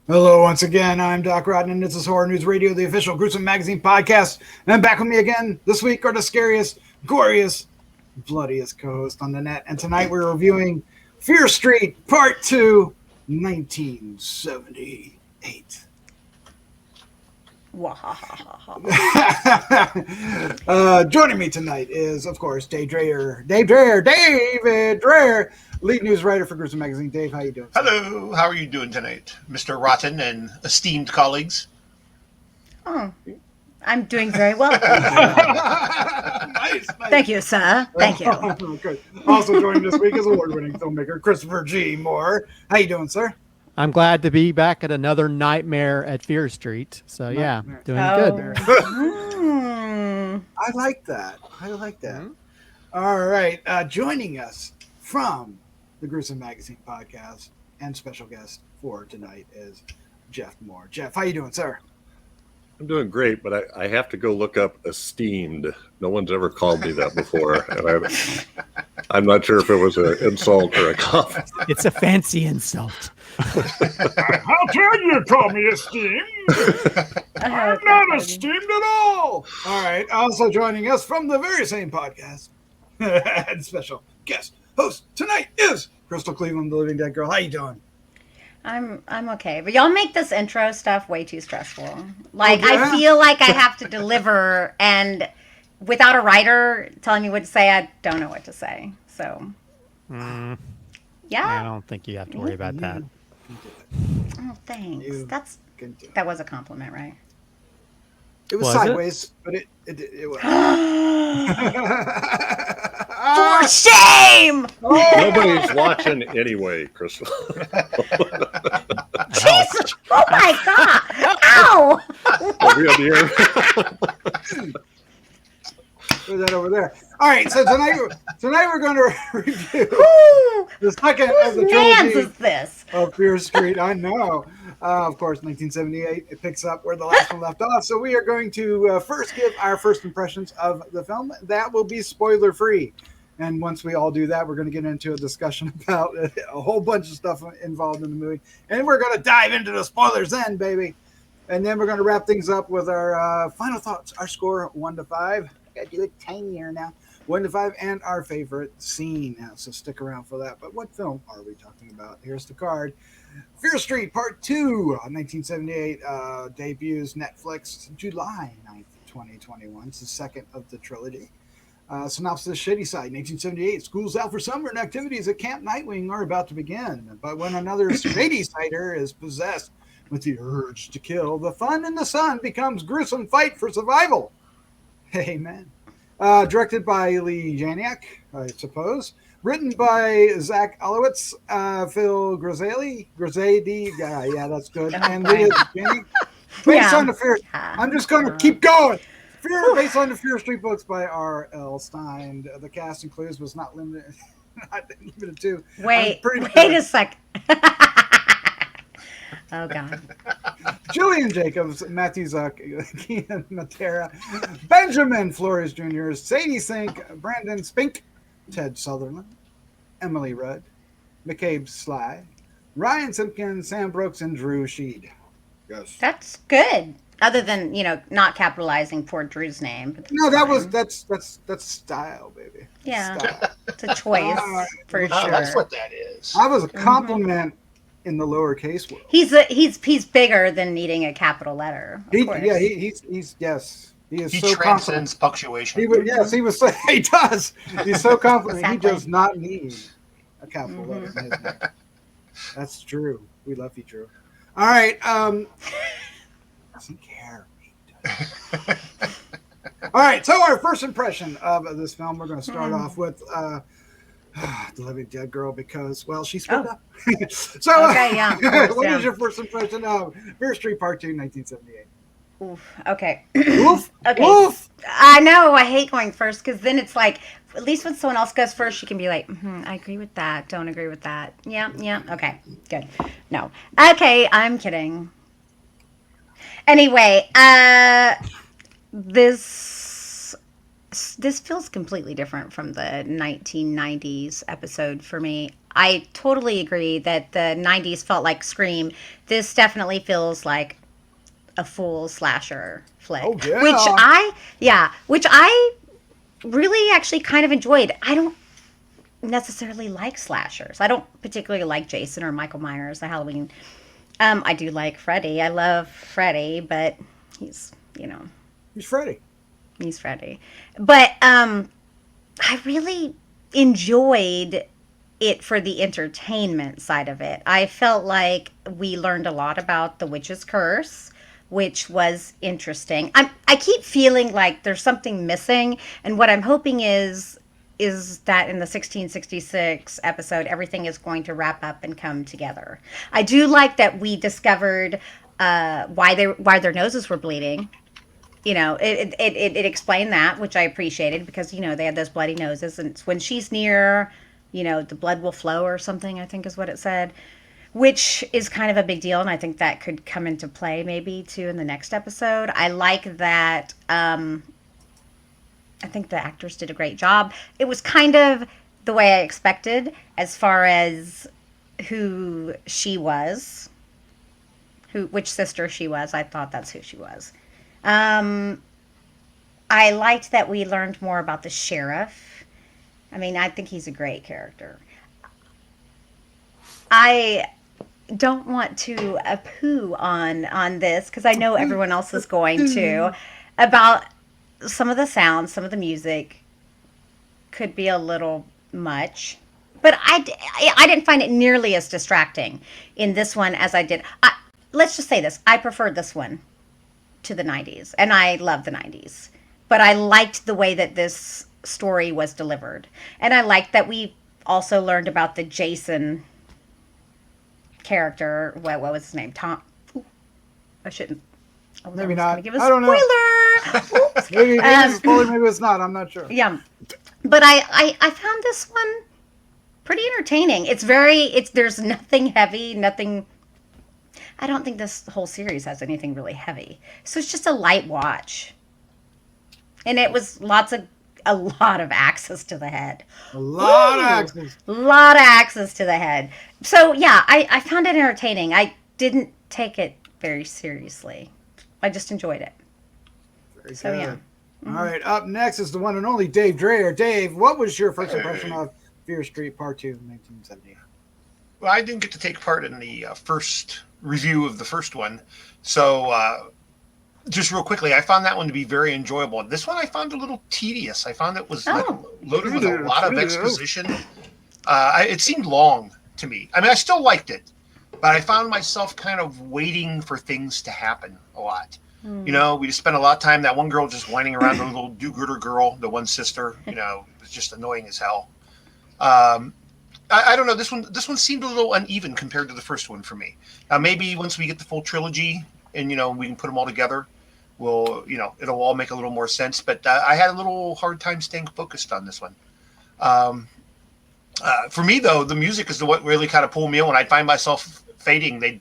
Hello, once again. I'm Doc Rodden, and this is Horror News Radio, the official Gruesome Magazine podcast. And back with me again this week are the scariest, goriest, bloodiest co-host on the net. And tonight we're reviewing Fear Street Part 2, 1978. Joining me tonight is, of course, David Dreher, lead news writer for Gruesome Magazine. Dave, how you doing? Hello, how are you doing tonight, Mr. Rotten and esteemed colleagues? Oh, I'm doing very well. Nice. Thank you, sir. Thank you. Good. Also joining this week is award-winning filmmaker Christopher G. Mohr. How you doing, sir? I'm glad to be back at another nightmare at Fear Street. So yeah, doing good. I like that. Mm-hmm. All right. Joining us from the Gruesome Magazine podcast and special guest for tonight is Jeff Mohr. Jeff, how you doing, sir? I'm doing great, but I have to go look up esteemed. No one's ever called me that before. And I'm not sure if it was an insult or a compliment. It's a fancy insult. How dare you call me esteemed? I'm not esteemed at all. All right. Also joining us from the very same podcast and special guest host tonight is Crystal Cleveland, the Living Dead Girl. How you doing? I'm okay, but y'all make this intro stuff way too stressful. Like, I feel like I have to deliver, and without a writer telling me what to say, I don't know what to say. So, yeah. I don't think you have to worry about that. Oh, thanks. That was a compliment, right? It was sideways, but it was. For shame! Nobody's watching anyway, Crystal. Jesus! Oh my God! Ow! Are we on the air? Put that over there. All right, so tonight we're going to review the second of the trilogy is this? of Fear Street. I know. Of course, 1978. It picks up where the last one left off. So we are going to first give our first impressions of the film. That will be spoiler-free. And once we all do that, we're going to get into a discussion about a whole bunch of stuff involved in the movie. And we're going to dive into the spoilers then, baby. And then we're going to wrap things up with our final thoughts, our score 1 to 5. I got to do it tinier now. 1 to 5, and our favorite scene. So stick around for that. But what film are we talking about? Here's the card. Fear Street Part 2, 1978, debuts Netflix July 9th, 2021. It's the second of the trilogy. Synopsis: Shadyside, 1978. School's out for summer and activities at Camp Nightwing are about to begin. But when another Shadysider is possessed with the urge to kill, the fun in the sun becomes gruesome fight for survival. Amen. Directed by Lee Janiak, I suppose. Written by Zach Olowitz, Phil Grosali, yeah, that's good. And Leah Janiak. Based on the Fear. I'm just going to keep going. Based on the Fear Street books by R.L. Stein. The cast includes was not limited to. Wait a sec. Oh, God. Julian Jacobs, Matthew Zuck, Kian Matera, Benjamin Flores Jr., Sadie Sink, Brandon Spink, Ted Sutherland, Emily Rudd, McCabe Sly, Ryan Simpkins, Sam Brooks, and Drew Sheed. Yes. That's good. Other than, not capitalizing poor Drew's name. But no, that's style, baby. Yeah. Style. It's a choice for sure. That's what that is. That was a compliment in the lowercase world. He's bigger than needing a capital letter. He transcends punctuation. He does. He's so confident. Exactly. He does not need a capital letter in his name. That's Drew. We love you, Drew. All right. Doesn't care. All right. So our first impression of this film, we're going to start off with the Living Dead Girl because, well, she split up. So, okay, yeah. What is your first impression of Fear Street Part 2, 1978? Oof. Okay. Oof. Okay. Oof. I know. I hate going first because then it's like, at least when someone else goes first, you can be like, I agree with that. Don't agree with that. Yeah. Okay. Good. No. Okay. I'm kidding. Anyway, this this feels completely different from the 1990s episode for me. I totally agree that the 90s felt like Scream. This definitely feels like a full slasher flick. Oh, yeah. Which I really actually kind of enjoyed. I don't necessarily like slashers. I don't particularly like Jason or Michael Myers, the Halloween. I do like Freddy. I love Freddy, but he's Freddy. He's Freddy. But I really enjoyed it for the entertainment side of it. I felt like we learned a lot about the witch's curse, which was interesting. I keep feeling like there's something missing, and what I'm hoping is that in the 1666 episode, everything is going to wrap up and come together. I do like that we discovered why their noses were bleeding. It explained that, which I appreciated, because they had those bloody noses, and when she's near, the blood will flow or something, I think is what it said, which is kind of a big deal, and I think that could come into play maybe too in the next episode. I like that. I think the actors did a great job. It was kind of the way I expected as far as who she was, which sister she was. I thought that's who she was. I liked that we learned more about the sheriff. I mean, I think he's a great character. I don't want to poo on this, because I know everyone else is going to, about some of the sounds, some of the music could be a little much. But I didn't find it nearly as distracting in this one as I did. Let's just say this. I preferred this one to the 90s, and I love the 90s. But I liked the way that this story was delivered. And I liked that we also learned about the Jason character. What was his name? Tom. Ooh, I shouldn't. Maybe not. Give a I don't know. Spoiler. Maybe it's a spoiler, maybe it's not. I'm not sure. Yeah. But I found this one pretty entertaining. There's nothing heavy, nothing. I don't think this whole series has anything really heavy. So it's just a light watch. And it was a lot of access to the head. A lot of access. A lot of access to the head. So yeah, I found it entertaining. I didn't take it very seriously. I just enjoyed it. Very so good. yeah. Mm-hmm. All right, up next is the one and only Dave Dreher. Dave, what was your first impression of Fear Street Part 2, 1978? Well, I didn't get to take part in the first review of the first one. So just real quickly, I found that one to be very enjoyable. This one I found a little tedious. I found it was loaded with a lot of exposition. It seemed long to me. I mean, I still liked it, but I found myself kind of waiting for things to happen a lot. We just spent a lot of time, that one girl just whining around, the little do-gooder girl, the one sister, it was just annoying as hell. I don't know, this one seemed a little uneven compared to the first one for me. Maybe once we get the full trilogy and, we can put them all together, it'll all make a little more sense. But I had a little hard time staying focused on this one. For me, though, the music is what really kind of pulled me in. When I'd find myself fading, they'd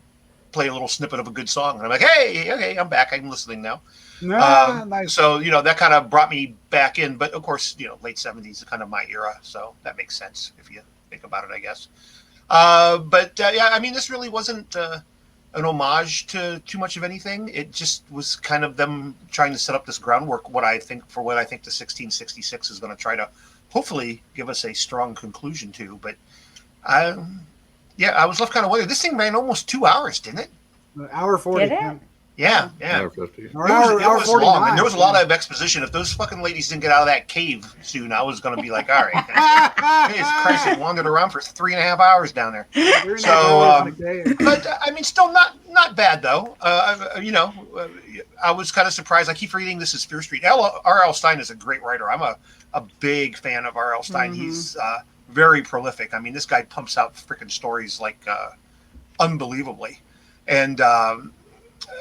play a little snippet of a good song, and I'm like, hey, okay, I'm back. I'm listening now. Nice. So, that kind of brought me back in. But, of course, late 70s is kind of my era, so that makes sense if you think about it, I guess. Yeah, I mean, this really wasn't an homage to too much of anything. It just was kind of them trying to set up this groundwork, what I think the 1666 is going to try to hopefully give us a strong conclusion to. But I was left kind of wondering. This thing ran almost 2 hours, didn't it? Hour 40. Did it? Yeah. Hour 50. It was long, and there was a lot of exposition. If those fucking ladies didn't get out of that cave soon, I was going to be like, all right. Jesus Christ, they wandered around for 3.5 hours down there. So, but I mean, still not bad, though. I was kind of surprised. I keep reading this is Fear Street. R.L. Stine is a great writer. I'm a big fan of R.L. Stine. Mm-hmm. He's very prolific. I mean, this guy pumps out freaking stories like unbelievably. And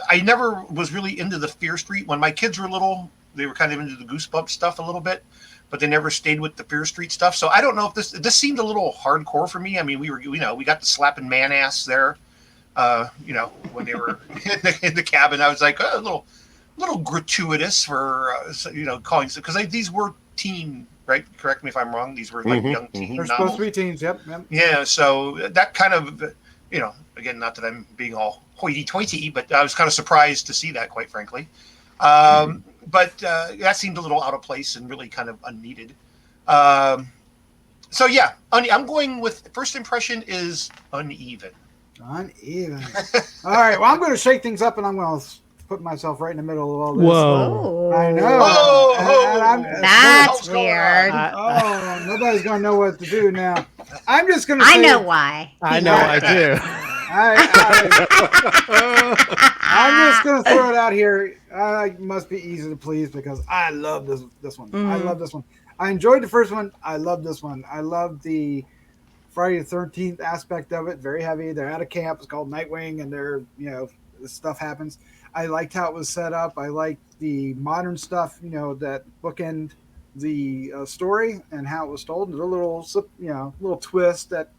I never was really into the Fear Street. When my kids were little, they were kind of into the Goosebumps stuff a little bit, but they never stayed with the Fear Street stuff. So I don't know if this seemed a little hardcore for me. I mean, we got the slapping man ass there, when they were in the cabin. I was like, a little gratuitous for calling, because these were teen, right? Correct me if I'm wrong. These were like young teen They're novels. supposed to be teens. Yep. Yeah, so that kind of, again, not that I'm being all hoity-toity, but I was kind of surprised to see that, quite frankly. But that seemed a little out of place and really kind of unneeded. So yeah, I'm going with first impression is uneven. Uneven. All right. Well, I'm going to shake things up, and I'm going to put myself right in the middle of all this. Whoa. I know. That's weird. Nobody's going to know what to do now. I'm just going to. I know why. I know I do. I'm just going to throw it out here. I must be easy to please because I love this one. I love this one. I enjoyed the first one. I love this one. I love the Friday the 13th aspect of it. Very heavy. They're at a camp. It's called Nightwing, and they're, this stuff happens. I liked how it was set up. I liked the modern stuff, that bookend the story and how it was told. There's a little twist that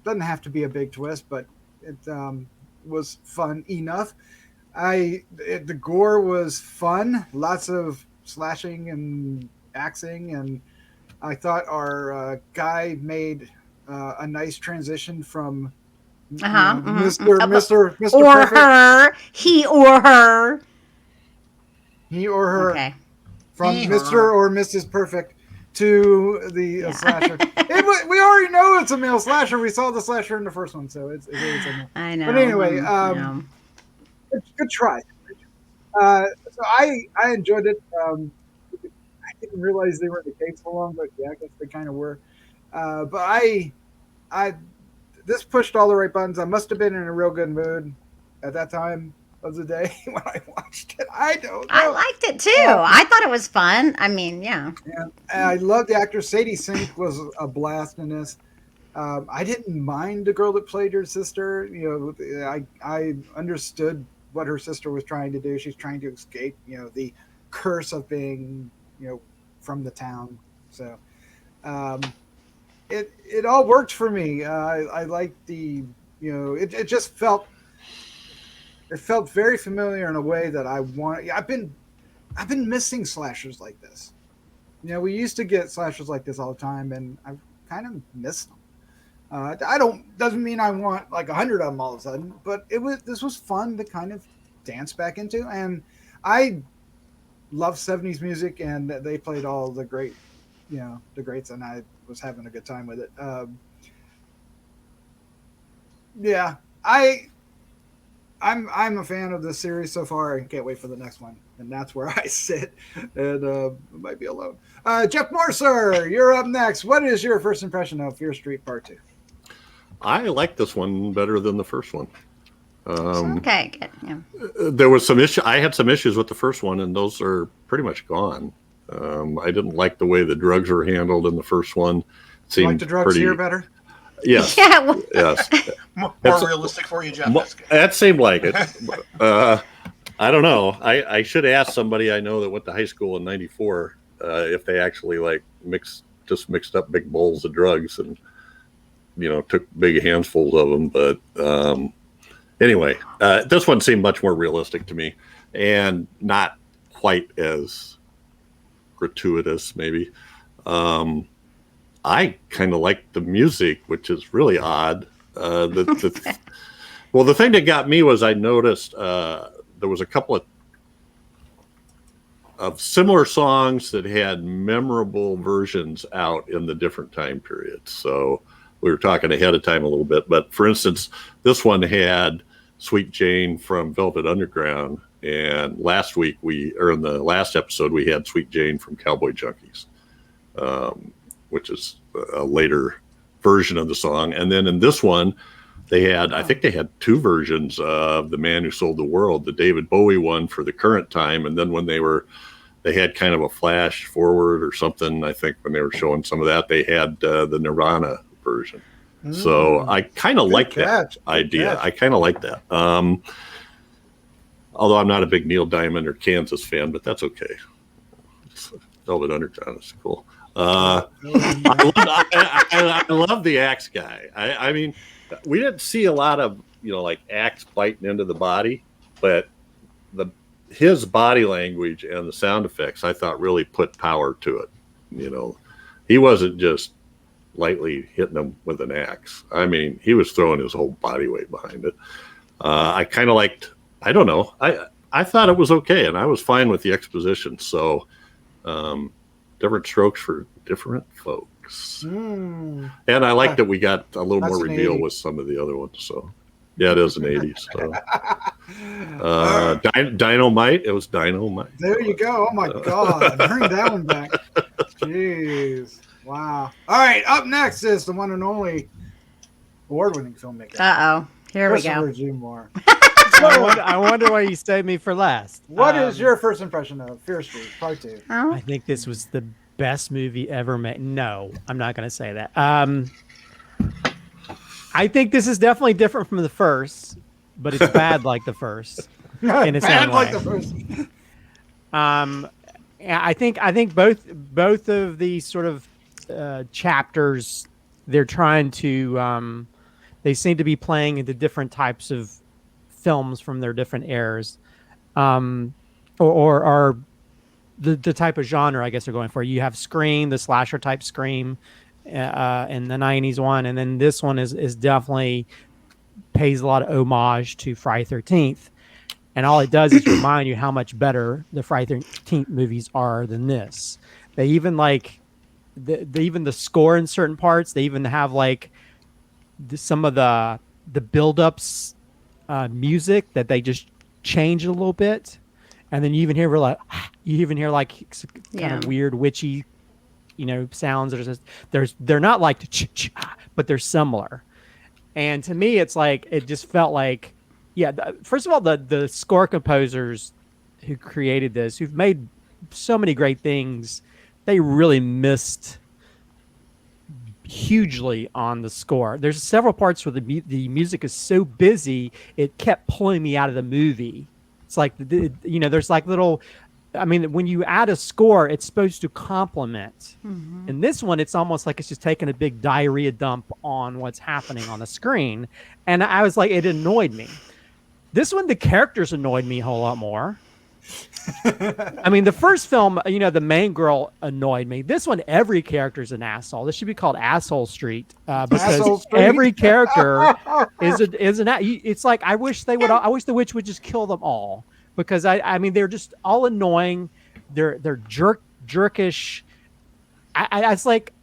doesn't have to be a big twist, but it was fun enough. The gore was fun. Lots of slashing and axing, and I thought our guy made a nice transition from Mr. or Perfect. her, he or her, okay. From Mr. or Mrs. Perfect to the slasher. We already know it's a male slasher. We saw the slasher in the first one, so it's a male. I know. But anyway, good try. So I enjoyed it. I didn't realize they were in the cave so long, but yeah, I guess they kind of were. But I this pushed all the right buttons. I must have been in a real good mood at that time of the day when I watched it. I don't know. I liked it too. I thought it was fun. I mean, yeah. And I loved the actor. Sadie Sink was a blast in this. I didn't mind the girl that played her sister. I understood what her sister was trying to do. She's trying to escape, the curse of being, from the town. So it all worked for me. I liked the, it just felt very familiar in a way that I want. I've been missing slashers like this. We used to get slashers like this all the time, and I've kind of missed them. Doesn't mean I want like 100 of them all of a sudden, but this was fun to kind of dance back into, and I love 70s music, and they played all the great, the greats, and I was having a good time with it. I'm a fan of this series so far. I can't wait for the next one, and that's where I sit, and I might be alone. Jeff Mohr, sir, you're up next. What is your first impression of Fear Street Part 2? I like this one better than the first one. Okay, good. Yeah. There was some issue. I had some issues with the first one, and those are pretty much gone. I didn't like the way the drugs were handled in the first one. You like the drugs here better? Yes. Yeah. Well, yes. More realistic for you, Jeff. That seemed like it. I don't know. I should ask somebody I know that went to high school in '94 if they actually mixed up big bowls of drugs and took big handfuls of them. But anyway, this one seemed much more realistic to me and not quite as gratuitous, maybe. I kind of like the music, which is really odd. Well, the thing that got me was I noticed there was a couple of similar songs that had memorable versions out in the different time periods. So we were talking ahead of time a little bit, but for instance, this one had Sweet Jane from Velvet Underground, and in the last episode we had Sweet Jane from Cowboy Junkies, which is a later version of the song. And then in this one, I think they had two versions of The Man Who Sold the World, the David Bowie one for the current time, and then when they had kind of a flash forward or something, I think when they were showing some of that, they had the Nirvana version. So I kind of like that idea. I kind of like that. Although I'm not a big Neil Diamond or Kansas fan, but that's okay. Velvet Underground is cool. I love the axe guy. I mean, we didn't see a lot of axe biting into the body, but his body language and the sound effects, I thought, really put power to it. You know, he wasn't just lightly hitting them with an axe. I mean, he was throwing his whole body weight behind it. I kind of liked, I don't know, I thought it was okay, and I was fine with the exposition. So different strokes for different folks. And I liked that we got a little more reveal with some of the other ones. So yeah, it is an 80s. So. Dynamite. It was Dynamite. There you go. Oh my God. Bring that one back. Jeez. Wow. All right. Up next is the one and only award-winning filmmaker. Uh-oh. Here we go. Mohr. I wonder why you saved me for last. What is your first impression of Fear Street Part 2? Oh. I think this was the best movie ever made. No, I'm not going to say that. I think this is definitely different from the first, but it's bad like the first. In its own way. Like the first. I think both of these sort of chapters, they're trying to they seem to be playing into different types of films from their different eras, or the type of genre I guess they're going for. You have Scream, the slasher type Scream, in the 90s one, and then this one is definitely pays a lot of homage to Friday 13th, and all it does is remind you how much better the Friday 13th movies are than this. They even like even the score in certain parts. They even have like some of the build-ups music that they just change a little bit, and then you even hear like kind of weird witchy, sounds that are just they're not like but they're similar. And to me, it's like it just felt like, first of all, the score composers who created this, who've made so many great things, they really missed hugely on the score. There's several parts where the music is so busy it kept pulling me out of the movie. It's like there's like little, I mean, when you add a score, it's supposed to complement. Mm-hmm. In this one, it's almost like it's just taking a big diarrhea dump on what's happening on the screen, and I was like, it annoyed me. This one, the characters annoyed me a whole lot more. I mean, the first film, the main girl annoyed me. This one, every character is an asshole. This should be called Asshole Street, because Asshole Street? Every character is an. It's like I wish the witch would just kill them all, because I mean they're just all annoying. They're jerkish. It's like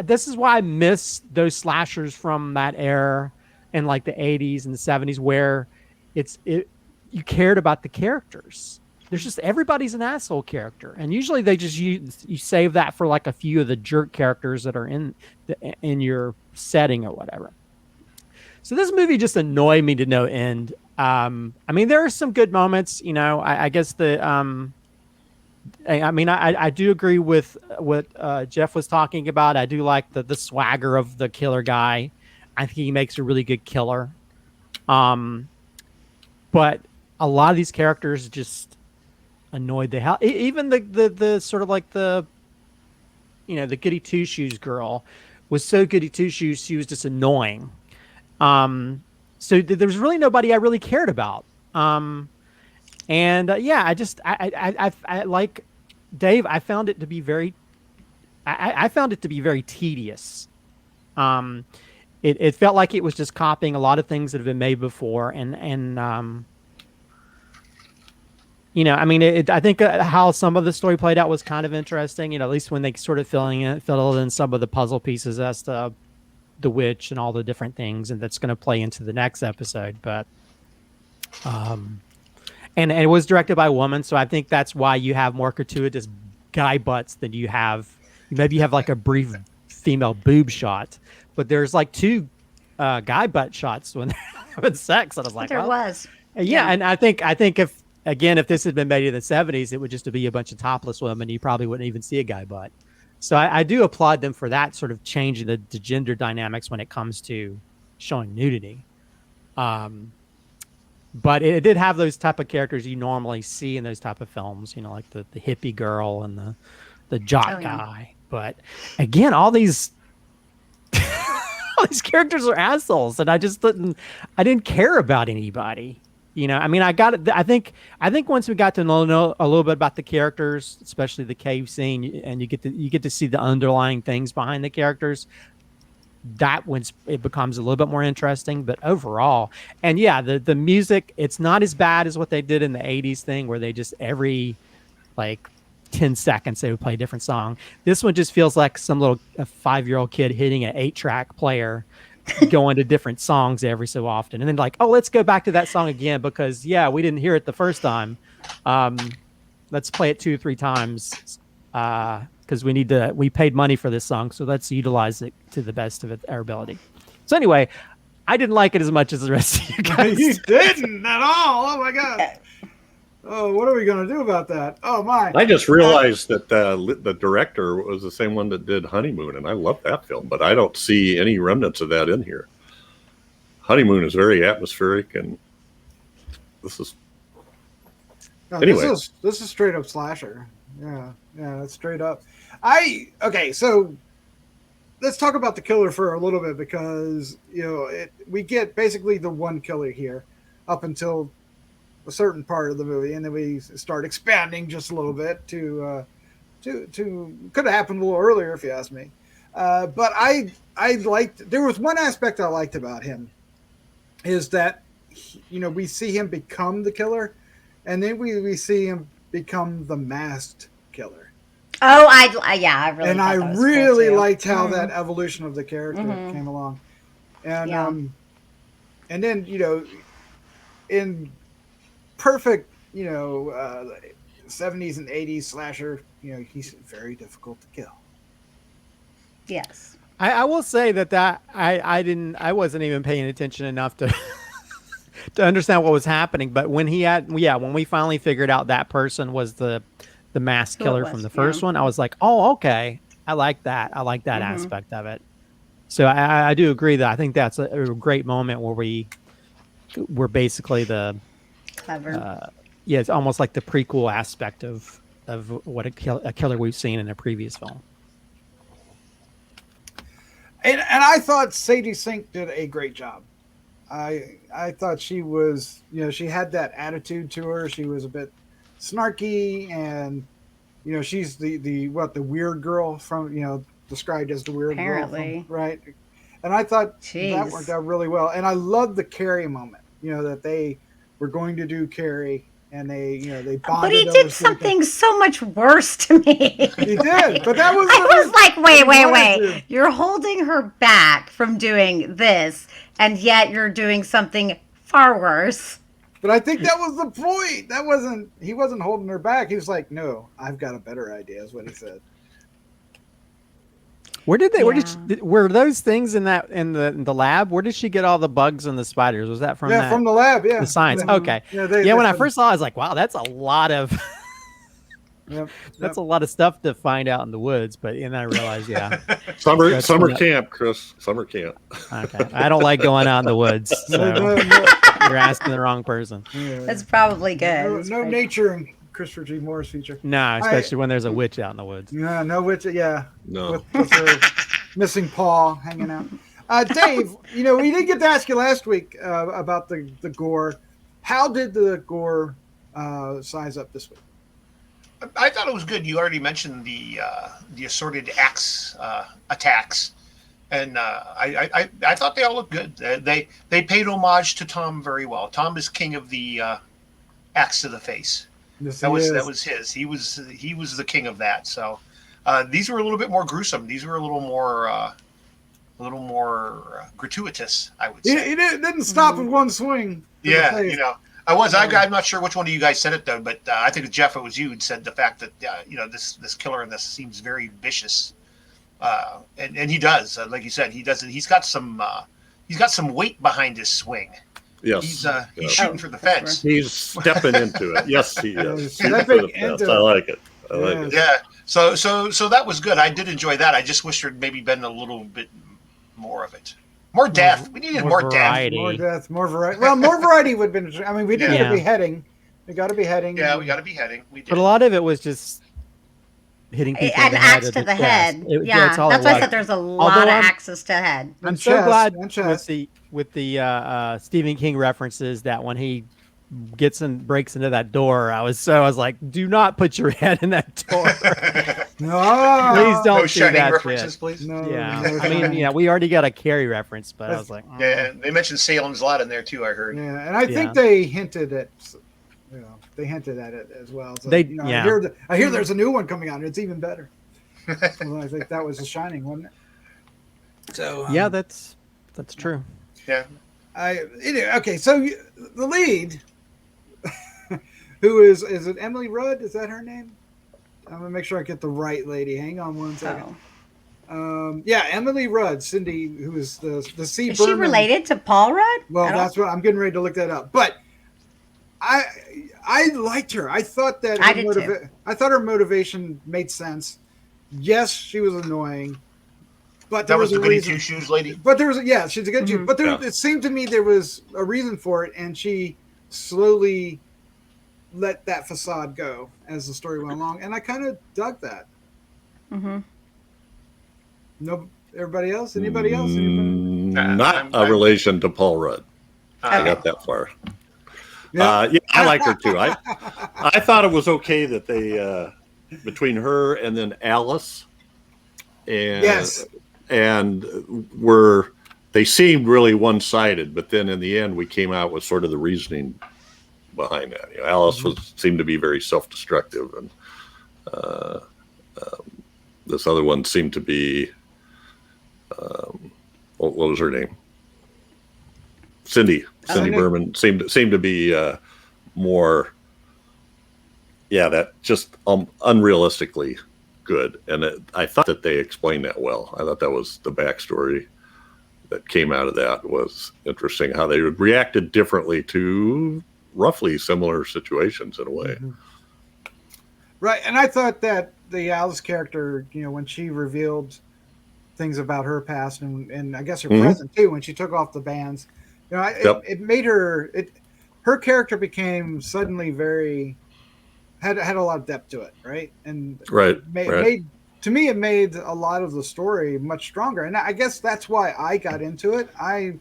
this is why I miss those slashers from that era in like the 80s and the 70s where you cared about the characters. There's just everybody's an asshole character, and usually they just you save that for like a few of the jerk characters that are in your setting or whatever. So this movie just annoyed me to no end. I mean, there are some good moments, I guess I do agree with what Jeff was talking about. I do like the swagger of the killer guy. I think he makes a really good killer. But a lot of these characters just annoyed the hell. Even the sort of like the goody two shoes girl was so goody two shoes, she was just annoying. So there was really nobody I really cared about. I like Dave. I found it to be very tedious. It felt like it was just copying a lot of things that have been made before, I think how some of the story played out was kind of interesting. At least when they sort of filled in some of the puzzle pieces as to the witch and all the different things, and that's going to play into the next episode. But, and it was directed by a woman, so I think that's why you have more gratuitous guy butts than you have. Maybe you have like a brief female boob shot, but there's like two guy butt shots when they're having sex, and I was like, there was. Yeah, and I think if this had been made in the 70s, it would just be a bunch of topless women. You probably wouldn't even see a guy butt. So I do applaud them for that sort of changing the gender dynamics when it comes to showing nudity. But it did have those type of characters you normally see in those type of films, like the hippie girl and the jock guy. But again, all these characters are assholes, and I didn't care about anybody. You know, I mean, I think once we got to know a little bit about the characters, especially the cave scene, and you get to see the underlying things behind the characters, that once it becomes a little bit more interesting. But overall, and yeah, the music, it's not as bad as what they did in the 80s thing where they just every like 10 seconds they would play a different song. This one just feels like some little 5-year-old kid hitting an 8-track player going to different songs every so often, and then like, oh, let's go back to that song again because we didn't hear it the first time. Let's play it 2 or 3 times because we paid money for this song, so let's utilize it to the best of our ability. So anyway, I didn't like it as much as the rest of you guys. You didn't at all. Oh my god. Oh, what are we gonna do about that? Oh my! I just realized that the director was the same one that did Honeymoon, and I love that film, but I don't see any remnants of that in here. Honeymoon is very atmospheric, and this is anyway. This is straight up slasher. Yeah, that's straight up. So let's talk about the killer for a little bit because we get basically the one killer here up until a certain part of the movie, and then we start expanding just a little bit to could have happened a little earlier if you ask me. But I liked, there was one aspect I liked about him is that we see him become the killer, and then we see him become the masked killer. Oh, I really and I really liked how that evolution of the character came along, and then in perfect, 70s and 80s slasher, he's very difficult to kill. Yes. I will say that I wasn't even paying attention enough to to understand what was happening. But when when we finally figured out that person was the mass killer from the first one, I was like, oh, okay. I like that. I like that aspect of it. So I do agree that I think that's a great moment where we're basically the clever. It's almost like the prequel aspect of what a killer we've seen in a previous film. And I thought Sadie Sink did a great job. I thought she was, she had that attitude to her. She was a bit snarky, and she's the weird girl from, described as the weird girl from, right? And I thought that worked out really well. And I loved the Carrie moment, that they were going to do Carrie, and they bonded. But he did something so much worse to me. He did, but that was. I was like, wait. You're holding her back from doing this, and yet you're doing something far worse. But I think that was the point. He wasn't holding her back. He was like, no, I've got a better idea, is what he said. Where did they? Were those things in the lab? Where did she get all the bugs and the spiders? Was that from? Yeah, from the lab. Yeah, the science. Okay. When I first saw, I was like, wow, that's a lot of. That's a lot of stuff to find out in the woods. But then I realized, summer camp, Chris. Summer camp. Okay, I don't like going out in the woods. So you're asking the wrong person. That's probably good. No nature in Christopher G. Moore's feature. No, especially when there's a witch out in the woods. Yeah, no witch. Yeah, no. With her missing paw hanging out. Dave, we didn't get to ask you last week about the gore. How did the gore size up this week? I thought it was good. You already mentioned the assorted axe attacks, and I thought they all looked good. They paid homage to Tom very well. Tom is king of the axe to the face. Yes, that was his. He was the king of that. So these were a little bit more gruesome. These were a little more gratuitous, I would say. He didn't stop in one swing. Yeah, I'm not sure which one of you guys said it though, but I think Jeff, it was you, who said the fact that this killer in this seems very vicious, and he does, like you said, he does. He's got some weight behind his swing. Yes, he's shooting for the fence. He's stepping into it. Yes, he is. Stepping into it. I like it. Yeah. So that was good. I did enjoy that. I just wish there'd maybe been a little bit more of it. More death. We needed more variety. More death, more variety. Well, more variety would have been. I mean, we did get a beheading. We got a beheading. Yeah, we got a beheading. We did. But a lot of it was just hitting people an axe to the head. That's why I said there's a lot of axes to head. I'm so glad with the Stephen King references that when he breaks into that door, I was like, do not put your head in that door. No, Please don't No do Shining that references, shit. please. No, Yeah, no I mean, Shining. yeah, we already got a Carrie reference, but I was like, Yeah, they mentioned Salem's Lot in there too. I heard. Yeah, and I think Yeah. they hinted at, they hinted at it as well. So, They- yeah. I hear there's a new one coming out. And it's even better. So I think that was The Shining, wasn't it? So yeah, that's true. Yeah. Okay, so the lead, who is it Emily Rudd? Is that her name? I'm gonna make sure I get the right lady. Hang on one second. Yeah, Emily Rudd, Cindy, who is the C. Is she related to Paul Rudd? Well, that's what I'm getting ready to look that up. But I liked her. I thought that I did too. I thought her motivation made sense. Yes, she was annoying, but That there was was the a goody reason. two shoes lady. But there was she's a good Jew. But Yeah. it seemed to me there was a reason for it, and she slowly let that facade go as the story went along, and I kind of dug that. Mm-hmm. No, everybody else? Anybody else? Anybody? Not a relation to Paul Rudd. I got that far. Yeah. Yeah, I liked her too. I thought it was okay that they between her and then Alice and Yes. and they seemed really one-sided, but then in the end we came out with sort of the reasoning behind that. Alice seemed to be very self-destructive, and this other one seemed to be what was her name? Cindy Berman seemed to be more, that just unrealistically good, and I thought that they explained that well. I thought that was the backstory that came out of that was interesting, how they reacted differently to roughly similar situations in a way. Mm-hmm. Right, and I thought that the Alice character, when she revealed things about her past and I guess her present too, when she took off the bands, it made her. Her character became suddenly very had a lot of depth to it, right? And made to me it made a lot of the story much stronger, and I guess that's why I got into it. I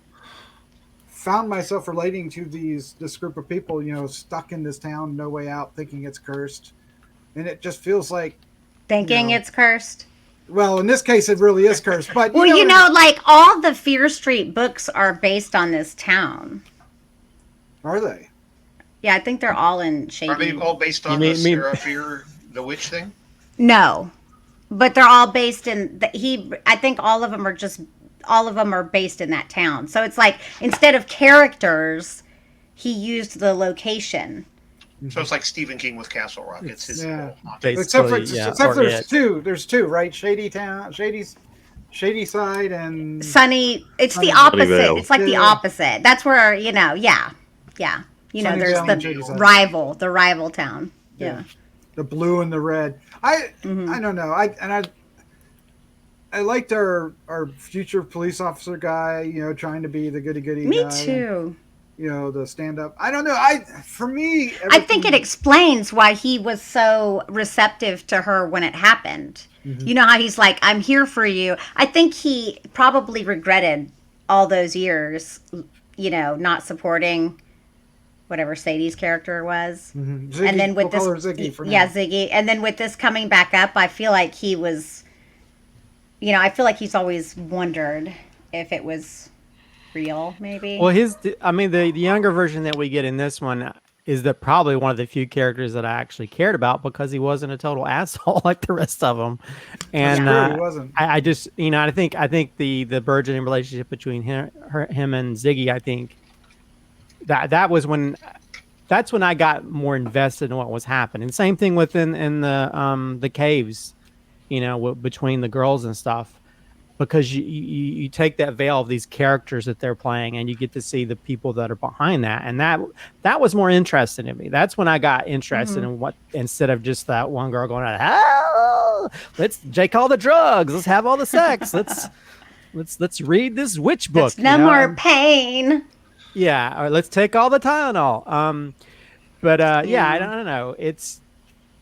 found myself relating to this group of people, stuck in this town, no way out, thinking it's cursed, and it just feels like Thinking it's cursed. Well, in this case, it really is cursed. But like all the Fear Street books are based on this town. Are they? Yeah, I think they're all in Shady. Are they all based on the Sarah Fear, the witch thing? No, but they're all based in I think all of them are based in that town. So it's like instead of characters, he used the location. So it's like Stephen King with Castle Rock. It's his whole except there's two. There's two, right? Shadyside and Sunny. It's the opposite. It's like the opposite. That's where yeah. There's the rival town. Yeah. The blue and the red. I don't know. I liked our future police officer guy. Trying to be the goody guy. Me too. The stand up. I don't know. I think it explains why he was so receptive to her when it happened. Mm-hmm. You know how he's like, I'm here for you. I think he probably regretted all those years, not supporting whatever Sadie's character was. Mm-hmm. Ziggy, and then with this, Ziggy for now. Yeah, Ziggy. And then with this coming back up, I feel like he was, I feel like he's always wondered if it was real, maybe. Well, the younger version that we get in this one is probably one of the few characters that I actually cared about because he wasn't a total asshole like the rest of them. And he wasn't. I just, I think the burgeoning relationship between him and Ziggy, I think that's when I got more invested in what was happening. Same thing within the caves, between the girls and stuff. Because you take that veil of these characters that they're playing and you get to see the people that are behind that. And that was more interesting to me. That's when I got interested in what, instead of just that one girl going, let's take all the drugs. Let's have all the sex. Let's read this witch book. No more pain. Yeah. Or let's take all the Tylenol. I don't know.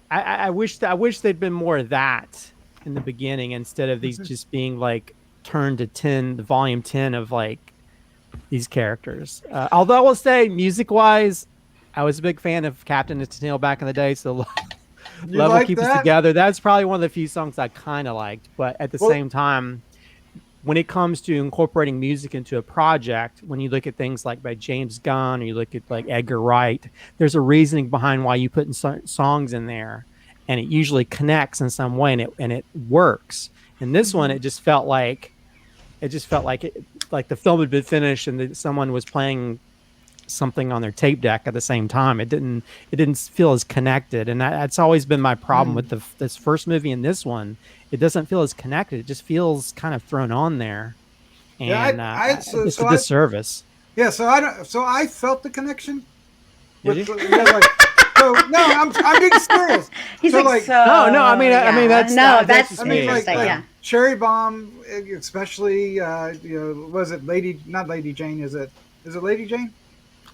I wish there'd been more of that in the beginning instead of these just being like turned to volume 10 of like these characters. Although I will say music wise, I was a big fan of Captain and Tennille back in the day, so You Love Will like Keep Us that? Together. That's probably one of the few songs I kind of liked. But at the same time, when it comes to incorporating music into a project, when you look at things like by James Gunn or you look at like Edgar Wright, there's a reasoning behind why you put songs in there, and it usually connects in some way, and it works. And this one, it just felt like like the film had been finished and that someone was playing something on their tape deck at the same time. It didn't feel as connected, and that's always been my problem with this first movie and this one. It doesn't feel as connected. It just feels kind of thrown on there, and it's a disservice. Yeah, so I felt the connection. Did you? So no, I'm being serious. He's so like, so, no. I mean, that's that's I mean, interesting. like Yeah. Cherry Bomb, especially. Was it not Lady Jane? Is it Lady Jane?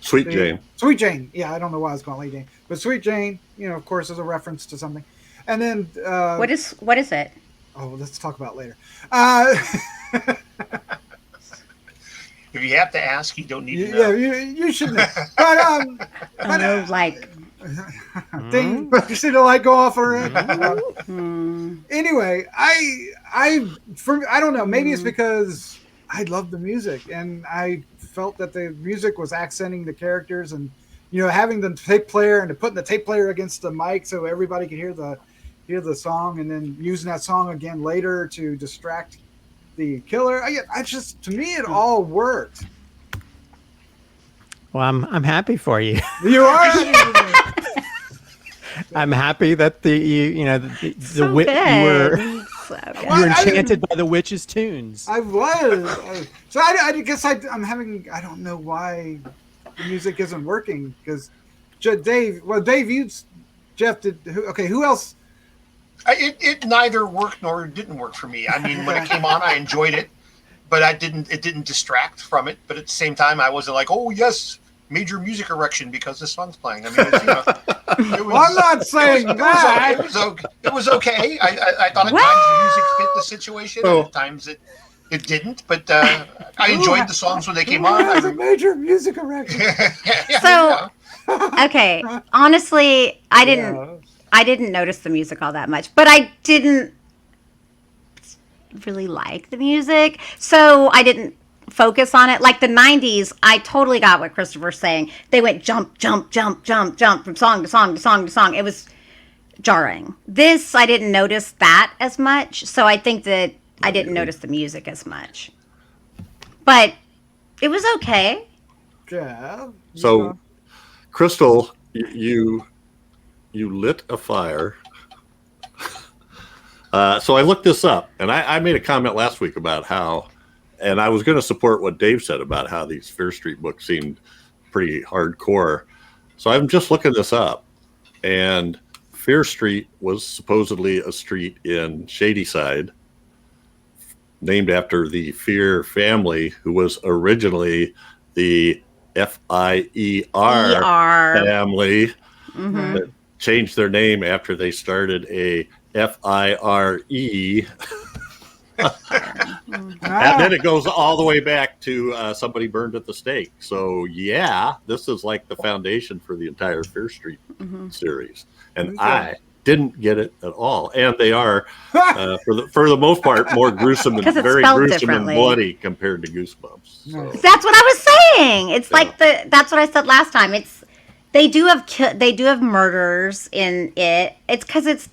Sweet Jane. Sweet Jane. Yeah, I don't know why I was calling Lady Jane, but Sweet Jane, of course, is a reference to something. And then What is it? oh, let's talk about it later. If you have to ask, you don't need to Yeah, know. you should know. But Like, ding, you see the light go off already. hmm. Anyway, I don't know. Maybe it's because I love the music and I felt that the music was accenting the characters, and having the tape player and putting the tape player against the mic so everybody could hear the song, and then using that song again later to distract the killer. I just, to me, it all worked. Well, I'm happy for you. You are. I'm happy that you were enchanted by the witch's tunes. I was. So I guess I'm having. I don't know why the music isn't working, because Dave. Well, Dave, Jeff did. Who else? It neither worked nor didn't work for me. I mean, when it came on, I enjoyed it, but it didn't distract from it. But at the same time, I wasn't like, oh yes, major music erection because this song's playing. I mean, Well, I'm not saying that. It was okay. I thought at times the music fit the situation, and at times it didn't. But I enjoyed the songs when they came on. Has a major music erection. So, okay, honestly, I didn't notice the music all that much, but I didn't really like the music, so I didn't focus on it. Like the 90s, I totally got what Christopher's saying. They went jump, jump, jump, jump, jump from song to song to song to song. It was jarring. This, I didn't notice that as much, so I think that I didn't notice the music as much. But it was okay. Yeah. So, Crystal, you lit a fire. So I looked this up, and I made a comment last week about how, and I was going to support what Dave said about how these Fear Street books seemed pretty hardcore. So I'm just looking this up, and Fear Street was supposedly a street in Shadyside, named after the Fear family, who was originally the FIER family. Mm-hmm. That changed their name after they started a FIRE. And then it goes all the way back to somebody burned at the stake. So yeah, this is like the foundation for the entire Fear Street series. And I didn't get it at all. And they are, for the most part, more gruesome and very gruesome and bloody compared to Goosebumps. So. That's what I was saying. It's like that's what I said last time. They do have murders in it. It's because it's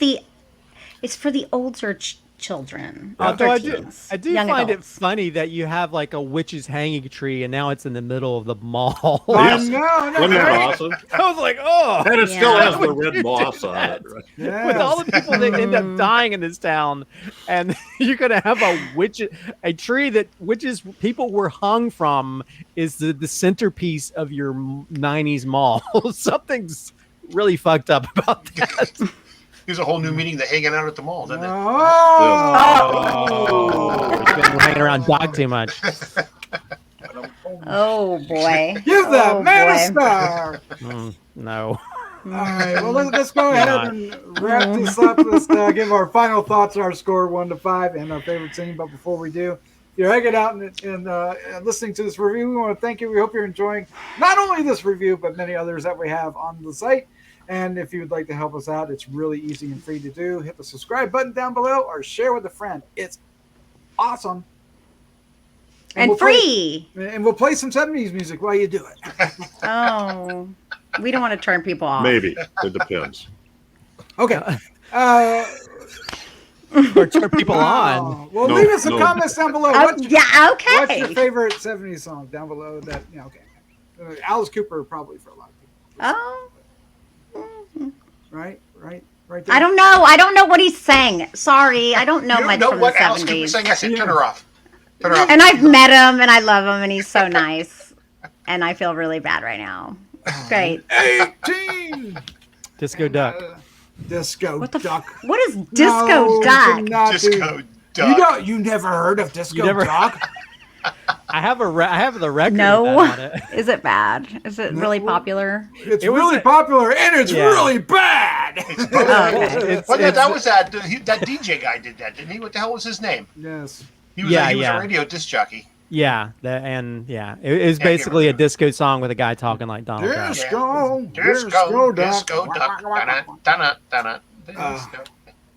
for the older children. Although I do young find adults. it funny that you have like a witch's hanging tree, and now it's in the middle of the mall. Yes. Wasn't that awesome? I was like, oh. And it still Yeah. has the red moss on it. Right? Yes. With all the people that end up dying in this town, and you're gonna have a tree that people were hung from is the centerpiece of your 90s mall. Something's really fucked up about that. Gives a whole new meaning to hanging out at the mall, doesn't it? Been hanging around Doc too much. Oh boy. Give that Oh, man a boy. star. No. All right, well, let's go ahead and wrap this up. Let's give our final thoughts, our score 1 to 5, and our favorite scene. But before we do, you're hanging out and listening to this review, we want to thank you. We hope you're enjoying not only this review, but many others that we have on the site. And if you would like to help us out, it's really easy and free to do. Hit the subscribe button down below or share with a friend. It's awesome. And we'll free. And we'll play some 70s music while you do it. Oh, we don't want to turn people off. Maybe. It depends. Okay. Or turn people on. Well, leave us some comments down below. Oh, yeah, okay. What's your favorite 70s song down below? That okay. Alice Cooper probably for a lot of people. Oh. Right there. I don't know. I don't know what he's saying. Sorry, I don't know You much know from what the Alice Cooper 70s. saying? I said, turn her off. Turn her off. And I've met him, and I love him, and he's so nice. And I feel really bad right now. Great. 18. Disco Duck. Disco Duck. What is Disco Duck? Disco Duck. You never heard of Disco Duck? I have the record. No. On it. Is it bad? Is it really popular? It's really popular, and it's really bad. That was that DJ guy did that, didn't he? What the hell was his name? Yes. He was a radio disc jockey. Yeah, it was basically a disco song with a guy talking like Donald Duck. Disco Duck.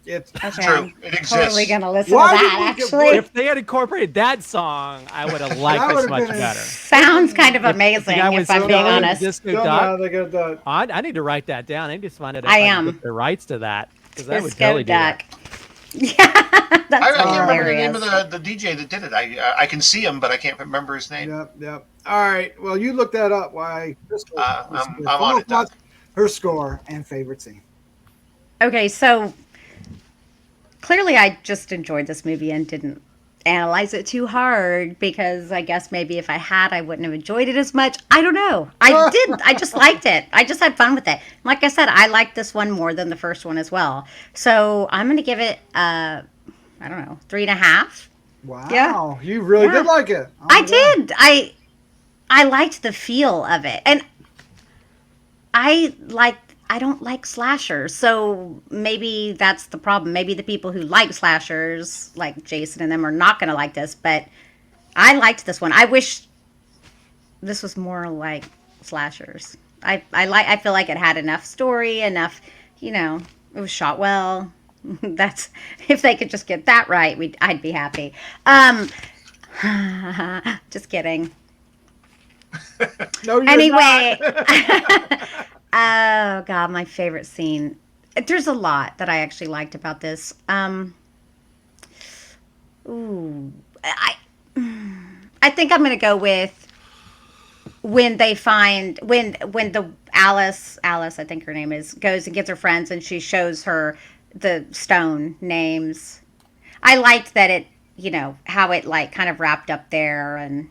It's true. It exists. Totally gonna listen to that. Actually, if they had incorporated that song, I would have liked this much better. Sounds kind of amazing. If I'm being honest, Disco Duck. I need to write that down. I need to find out if I can get the rights to that, because I would totally do that. Yeah, that's I can't remember the hilarious. name of the DJ that did it. I can see him, but I can't remember his name. Yep. All right. Well, you look that up. Why? I'm on it. Her score and favorite scene. Okay, so clearly I just enjoyed this movie and didn't analyze it too hard, because I guess maybe if I had, I wouldn't have enjoyed it as much. I don't know. I did. I just liked it. I just had fun with it. Like I said, I liked this one more than the first one as well. So I'm going to give it, I don't know, 3.5. Wow. Yeah. You really did like it. Oh, I did. I liked the feel of it. And I don't like slashers, so maybe that's the problem. Maybe the people who like slashers, like Jason and them, are not going to like this, but I liked this one. I wish this was more like slashers. I feel like it had enough story, enough, it was shot well. That's, if they could just get that right, I'd be happy. Just kidding. No, you're anyway. not. Oh God, my favorite scene. There's a lot that I actually liked about this. I think I'm gonna go with when they find when the Alice, I think her name is, goes and gets her friends and she shows her the stone names. I liked that it, how it like kind of wrapped up there and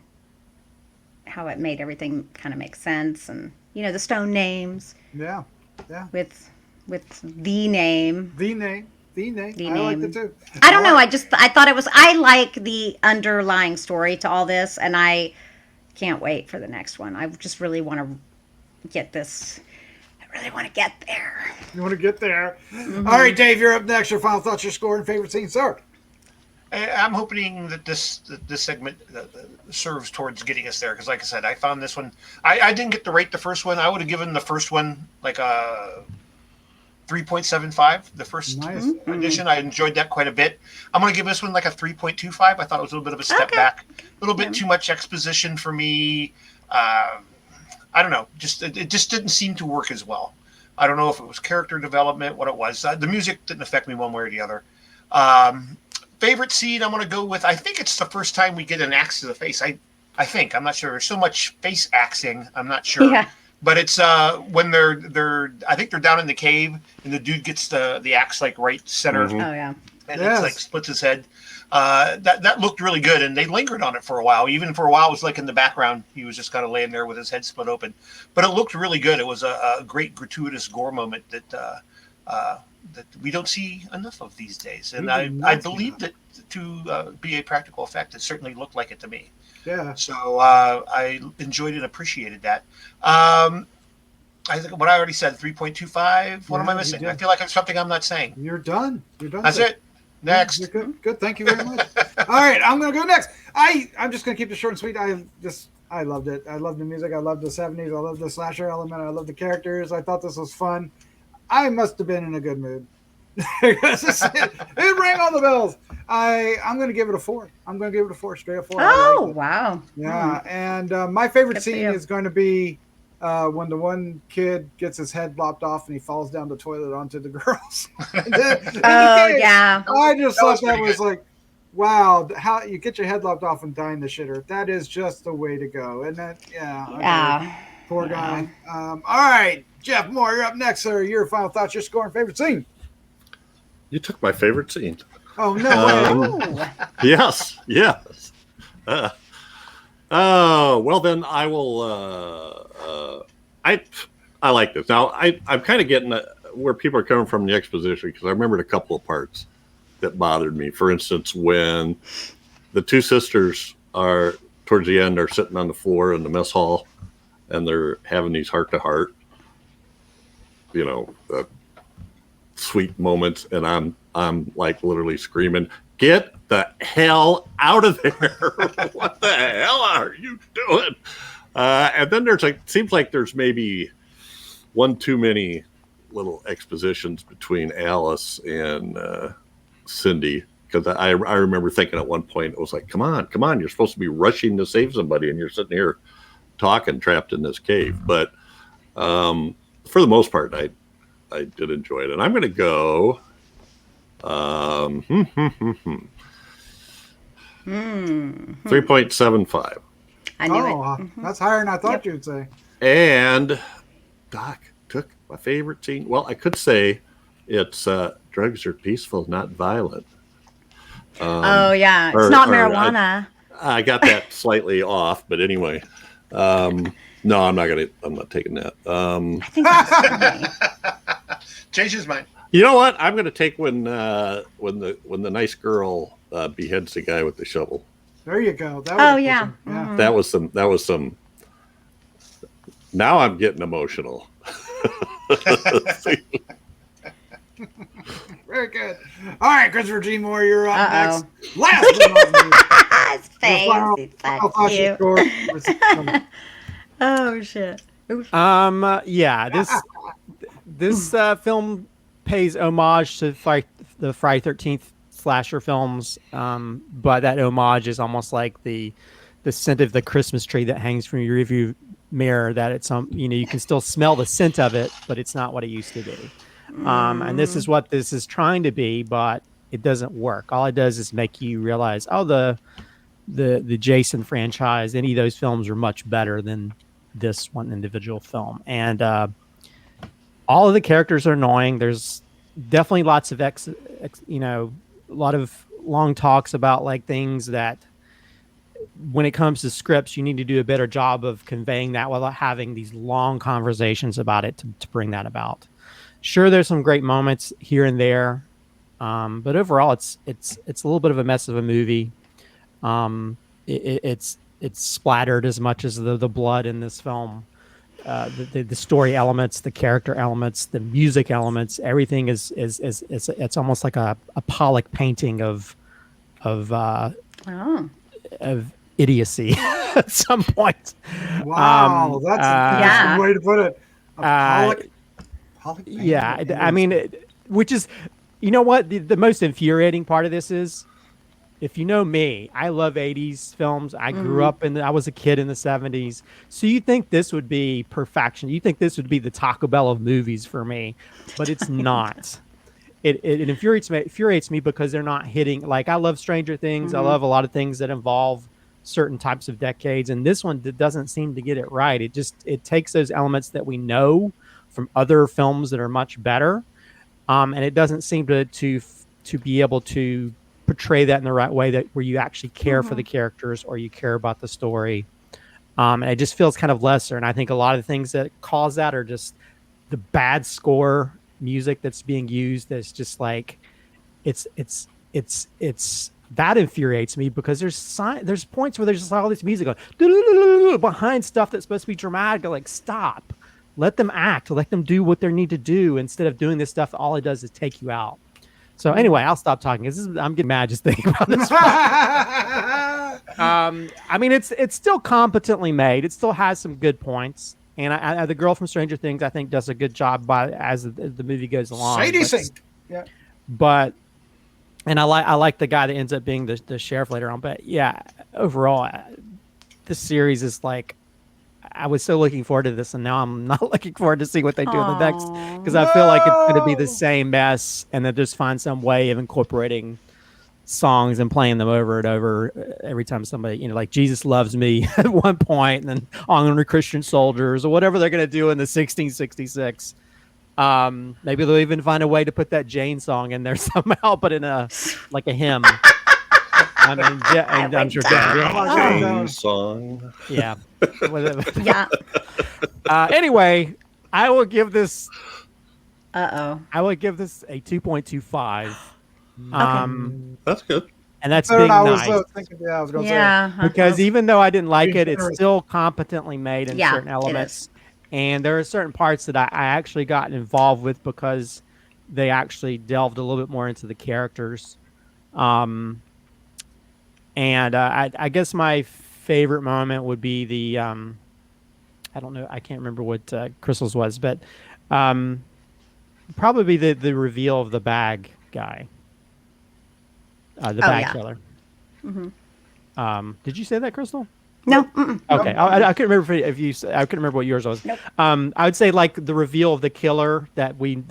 how it made everything kind of make sense, and the stone names. Yeah. With the name. The name. I liked it too. I don't know. I thought it was. I like the underlying story to all this, and I can't wait for the next one. I just really want to get this. I really want to get there. You want to get there? Mm-hmm. All right, Dave, you're up next. Your final thoughts, your score, and favorite scene, sir. I'm hoping that this segment serves towards getting us there, because, like I said, I found this one. I didn't get to rate the first one. I would have given the first one like a 3.75. The first edition, I enjoyed that quite a bit. I'm going to give this one like a 3.25. I thought it was a little bit of a step back, a little bit too much exposition for me. I don't know. It just didn't seem to work as well. I don't know if it was character development, what it was. The music didn't affect me one way or the other. Favorite scene, I'm going to go with, I think it's the first time we get an axe to the face. I think, I'm not sure. There's so much face axing, I'm not sure. Yeah. But it's when I think they're down in the cave and the dude gets the axe like right center. Mm-hmm. Oh yeah. And it's like splits his head. That looked really good, and they lingered on it for a while. Even for a while, it was like in the background. He was just kind of laying there with his head split open. But it looked really good. It was a great gratuitous gore moment that we don't see enough of these days. And I believed it to be a practical effect. It certainly looked like it to me. Yeah. So I enjoyed and appreciated that. I think what I already said, 3.25. What am I missing? I feel like it's something I'm not saying. You're done. That's it. Next. You're good. Thank you very much. All right, I'm gonna go next. I'm just gonna keep it short and sweet. I loved it. I loved the music. I loved the 70s. I loved the slasher element. I loved the characters. I thought this was fun. I must have been in a good mood. It rang all the bells. I'm going to give it a 4. I'm going to give it a 4, straight up 4. Oh, wow. Yeah, and my favorite scene is going to be when the one kid gets his head lopped off and he falls down the toilet onto the girls. Yeah. I just thought that was like, wow, how you get your head lopped off and die in the shitter. That is just the way to go. And that, poor guy. All right, Jeff Mohr, you're up next, sir. Your final thoughts, your score and favorite scene. You took my favorite scene. Oh, no way. Yes. Well, then I will. I like this. Now, I'm kind of getting where people are coming from in the exposition, because I remembered a couple of parts that bothered me. For instance, when the two sisters are towards the end are sitting on the floor in the mess hall, and they're having these heart-to-heart, sweet moments, and I'm like literally screaming, "Get the hell out of there! What the hell are you doing?" And then seems like there's maybe one too many little expositions between Alice and Cindy, because I remember thinking at one point it was like, come on, you're supposed to be rushing to save somebody, and you're sitting here talking trapped in this cave. But for the most part, I did enjoy it, and I'm going to go 3.75. I knew it. That's higher than I thought you'd say. And Doc took my favorite scene. Well, I could say it's drugs are peaceful, not violent. It's not marijuana. I got that slightly off, but anyway. No, I'm not taking that. I think that's funny. Change his mind. You know what? I'm going to take when the nice girl beheads the guy with the shovel. There you go. Mm-hmm. That was some. Now I'm getting emotional. Very good. All right, Christopher G. Mohr, you're up next. Last but not least. His face. Oh shit. Oof. This film pays homage to the Friday 13th slasher films, but that homage is almost like the scent of the Christmas tree that hangs from your rearview mirror, that it's you can still smell the scent of it, but it's not what it used to be. And this is what this is trying to be, but it doesn't work. All it does is make you realize, the Jason franchise, any of those films are much better than this one individual film. And all of the characters are annoying. There's definitely lots of a lot of long talks about like things that, when it comes to scripts, you need to do a better job of conveying that without having these long conversations about it to bring that about. Sure, there's some great moments here and there, but overall, it's a little bit of a mess of a movie. It's splattered as much as the blood in this film. The story elements, the character elements, the music elements, everything is it's almost like a Pollock painting of idiocy at some point. Wow, that's a good way to put it. Pollock painting. I mean, which is, you know what, the most infuriating part of this is, if you know me, I love 80s films. I grew up I was a kid in the 70s. So you think this would be perfection. You think this would be the Taco Bell of movies for me, but it's not. It infuriates me because they're not hitting, like, I love Stranger Things. I love a lot of things that involve certain types of decades. And this one doesn't seem to get it right. It takes those elements that we know from other films that are much better. And it doesn't seem to be able to portray that in the right way, where you actually care for the characters or you care about the story. And it just feels kind of lesser. And I think a lot of the things that cause that are just the bad score music that's being used. That's just like, it's that infuriates me, because there's points where there's just all this music going behind stuff that's supposed to be dramatic. Like, stop, let them act, let them do what they need to do, instead of doing this stuff. All it does is take you out. So anyway, I'll stop talking because I'm getting mad just thinking about this. I mean, it's still competently made. It still has some good points. And I, the girl from Stranger Things, I think, does a good job as the movie goes along. Shadyside. Yeah. But and I like the guy that ends up being the sheriff later on. But yeah, overall, this series is like, I was so looking forward to this, and now I'm not looking forward to see what they do in the next, because I feel like it's going to be the same mess, and they'll just find some way of incorporating songs and playing them over and over every time somebody, you know, like Jesus Loves Me at one point, and then Honoring Christian Soldiers, or whatever they're going to do in the 1666. Maybe they'll even find a way to put that Jane song in there somehow, but in a hymn. I mean, yeah, I'm sure Jane song. Yeah. Yeah. Anyway, I will give this. I would give this a 2.25. That's good. And that's being nice. I was going to say. Because even though I didn't like it, it's still competently made in certain it elements. is. And there are certain parts that I actually got involved with because they actually delved a little bit more into the characters. And I guess my favorite moment would be the I don't know, I can't remember what Crystal's was, but probably the reveal of the bag guy, the bag killer. Mm-hmm. Did you say that, Crystal? No. Okay, I couldn't remember if you. I couldn't remember what yours was. Nope. I would say like the reveal of the killer that we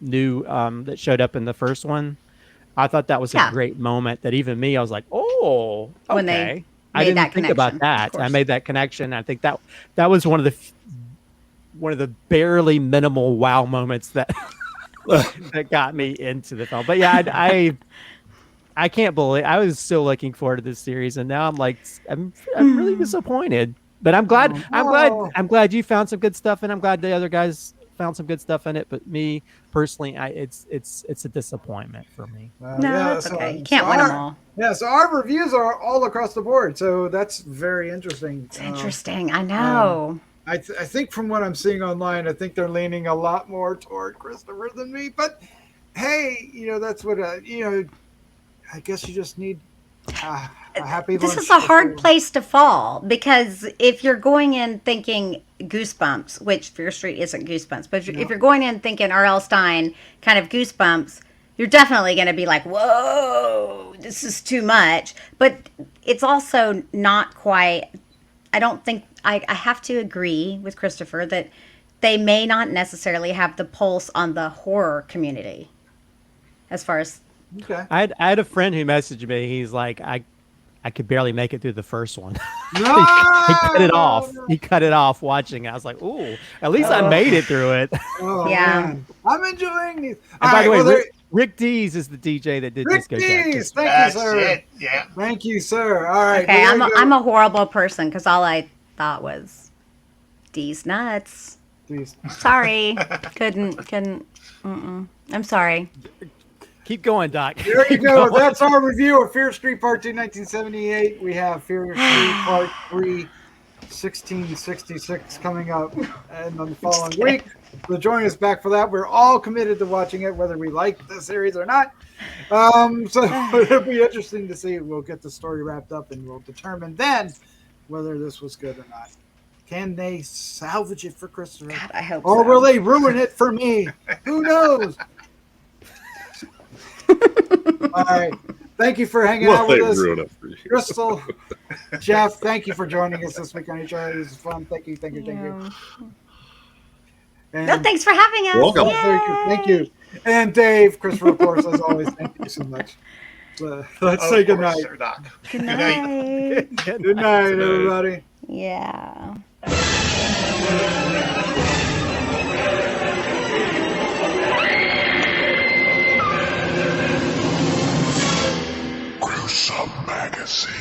knew that showed up in the first one. I thought that was a great moment. That even me, I was like, "Oh, okay." When they I didn't that think about that. I made that connection. I think that was one of the barely minimal wow moments that that got me into the film. But yeah, I can't believe I was so looking forward to this series, and now I'm like, I'm really disappointed. But I'm glad. I'm glad you found some good stuff, and I'm glad the other guys found some good stuff in it. But me personally, it's a disappointment for me. No, that's okay. You can't win them all. Yeah, so our reviews are all across the board, so that's very interesting. It's interesting. I know. I think from what I'm seeing online, I think they're leaning a lot more toward Christopher than me. But hey, that's what I guess you just need a happy lunch. This is a hard place to fall, because if you're going in thinking Goosebumps, which Fear Street isn't Goosebumps, but if you're going in thinking R.L. Stine kind of Goosebumps, you're definitely going to be like, whoa, this is too much. But it's also not quite, I don't think, I have to agree with Christopher that they may not necessarily have the pulse on the horror community as far as... Okay. I had a friend who messaged me. He's like, I could barely make it through the first one. No! he cut it off. He cut it off watching it. I was like, ooh, at least I made it through it. Oh, yeah. Man. I'm enjoying these. And by the way, Rick Dees is the DJ that did Rick Disco Dees, Jack. thank you, sir. It. Yeah. Thank you, sir. All right. Okay, I'm a horrible person because all I thought was Dees nuts. Dees. Sorry. couldn't. I'm sorry. Keep going, Doc. There you go. That's our review of Fear Street Part 2, 1978. We have Fear Street Part 3, 1666 coming up and on the following week. So join us back for that. We're all committed to watching it, whether we like the series or not. So it'll be interesting to see. We'll get the story wrapped up, and we'll determine then whether this was good or not. Can they salvage it for Christopher? God, I hope or so. will they ruin it for me? Who knows? All right. Thank you for hanging out with us. Crystal, Jeff, thank you for joining us this week on HR. This is fun. Thank you. And no, thanks for having us. Welcome. Thank you. And Dave, Christopher, of course, as always, thank you so much. Let's say good night. Good night. Good night, everybody. Yeah. Gruesome Magazine.